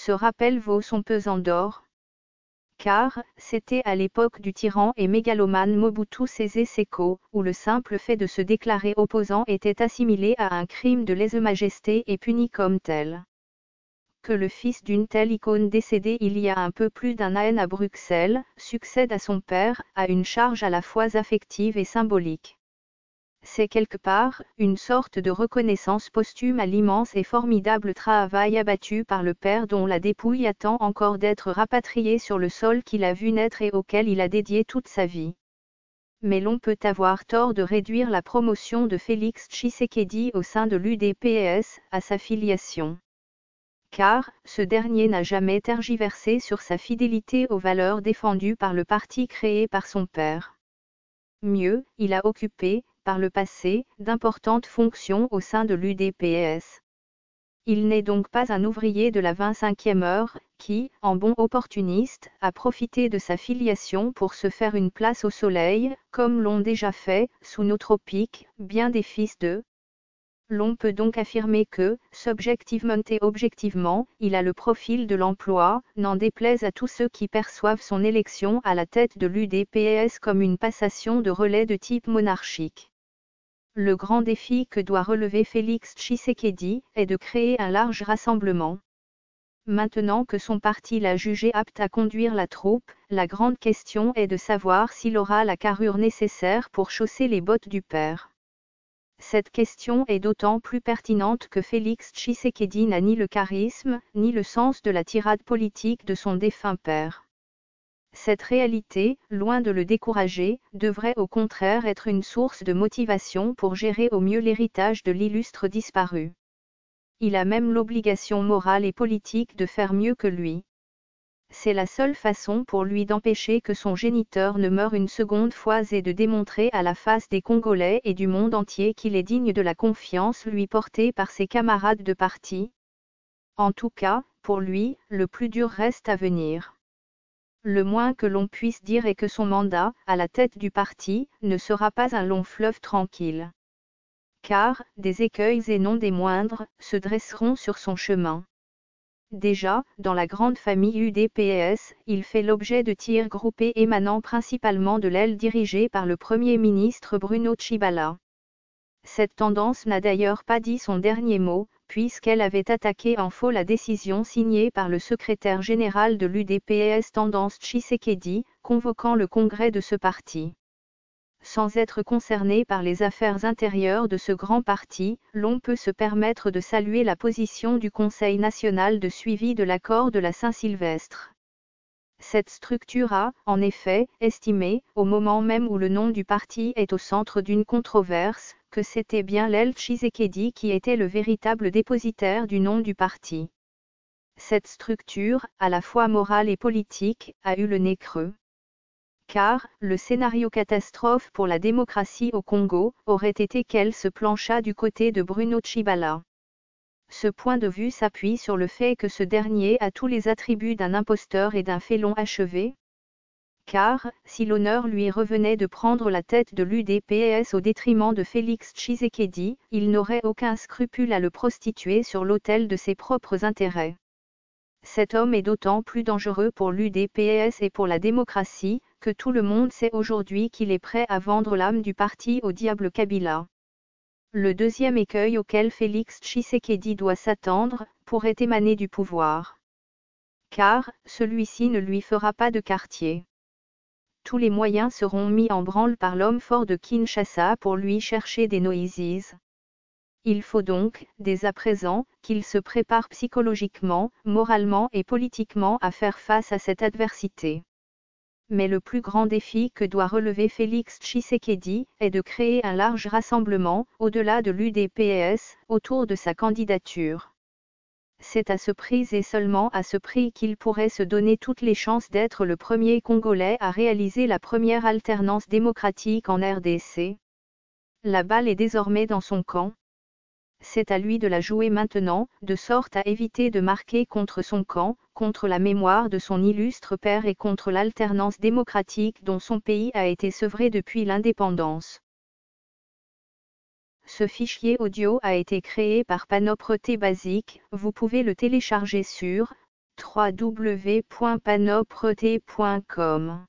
Ce rappel vaut son pesant d'or. Car, c'était à l'époque du tyran et mégalomane Mobutu Sese Seko, où le simple fait de se déclarer opposant était assimilé à un crime de lèse-majesté et puni comme tel. Que le fils d'une telle icône décédée il y a un peu plus d'un an à Bruxelles, succède à son père, a une charge à la fois affective et symbolique. C'est quelque part, une sorte de reconnaissance posthume à l'immense et formidable travail abattu par le père dont la dépouille attend encore d'être rapatriée sur le sol qu'il a vu naître et auquel il a dédié toute sa vie. Mais l'on peut avoir tort de réduire la promotion de Félix Tshisekedi au sein de l'UDPS à sa filiation. Car, ce dernier n'a jamais tergiversé sur sa fidélité aux valeurs défendues par le parti créé par son père. Mieux, il a occupé, par le passé, d'importantes fonctions au sein de l'UDPS. Il n'est donc pas un ouvrier de la 25e heure, qui, en bon opportuniste, a profité de sa filiation pour se faire une place au soleil, comme l'ont déjà fait, sous nos tropiques, bien des fils de. L'on peut donc affirmer que, subjectivement et objectivement, il a le profil de l'emploi, n'en déplaise à tous ceux qui perçoivent son élection à la tête de l'UDPS comme une passation de relais de type monarchique. Le grand défi que doit relever Félix Tshisekedi est de créer un large rassemblement. Maintenant que son parti l'a jugé apte à conduire la troupe, la grande question est de savoir s'il aura la carrure nécessaire pour chausser les bottes du père. Cette question est d'autant plus pertinente que Félix Tshisekedi n'a ni le charisme, ni le sens de la tirade politique de son défunt père. Cette réalité, loin de le décourager, devrait au contraire être une source de motivation pour gérer au mieux l'héritage de l'illustre disparu. Il a même l'obligation morale et politique de faire mieux que lui. C'est la seule façon pour lui d'empêcher que son géniteur ne meure une seconde fois et de démontrer à la face des Congolais et du monde entier qu'il est digne de la confiance lui portée par ses camarades de parti. En tout cas, pour lui, le plus dur reste à venir. Le moins que l'on puisse dire est que son mandat, à la tête du parti, ne sera pas un long fleuve tranquille. Car, des écueils et non des moindres, se dresseront sur son chemin. Déjà, dans la grande famille UDPS, il fait l'objet de tirs groupés émanant principalement de l'aile dirigée par le Premier ministre Bruno Tshibala. Cette tendance n'a d'ailleurs pas dit son dernier mot, puisqu'elle avait attaqué en faux la décision signée par le secrétaire général de l'UDPS Tendance Tshisekedi, convoquant le congrès de ce parti. Sans être concerné par les affaires intérieures de ce grand parti, l'on peut se permettre de saluer la position du Conseil national de suivi de l'accord de la Saint-Sylvestre. Cette structure a, en effet, estimé, au moment même où le nom du parti est au centre d'une controverse, que c'était bien l'aile Tshisekedi qui était le véritable dépositaire du nom du parti. Cette structure, à la fois morale et politique, a eu le nez creux. Car, le scénario catastrophe pour la démocratie au Congo, aurait été qu'elle se plancha du côté de Bruno Tshibala. Ce point de vue s'appuie sur le fait que ce dernier a tous les attributs d'un imposteur et d'un félon achevé. Car, si l'honneur lui revenait de prendre la tête de l'UDPS au détriment de Félix Tshisekedi, il n'aurait aucun scrupule à le prostituer sur l'autel de ses propres intérêts. Cet homme est d'autant plus dangereux pour l'UDPS et pour la démocratie, que tout le monde sait aujourd'hui qu'il est prêt à vendre l'âme du parti au diable Kabila. Le deuxième écueil auquel Félix Tshisekedi doit s'attendre, pourrait émaner du pouvoir. Car, celui-ci ne lui fera pas de quartier. Tous les moyens seront mis en branle par l'homme fort de Kinshasa pour lui chercher des noises. Il faut donc, dès à présent, qu'il se prépare psychologiquement, moralement et politiquement à faire face à cette adversité. Mais le plus grand défi que doit relever Félix Tshisekedi est de créer un large rassemblement, au-delà de l'UDPS, autour de sa candidature. C'est à ce prix et seulement à ce prix qu'il pourrait se donner toutes les chances d'être le premier Congolais à réaliser la première alternance démocratique en RDC. La balle est désormais dans son camp. C'est à lui de la jouer maintenant, de sorte à éviter de marquer contre son camp, contre la mémoire de son illustre père et contre l'alternance démocratique dont son pays a été sevré depuis l'indépendance. Ce fichier audio a été créé par Panopre T Basic, vous pouvez le télécharger sur www.panopre.com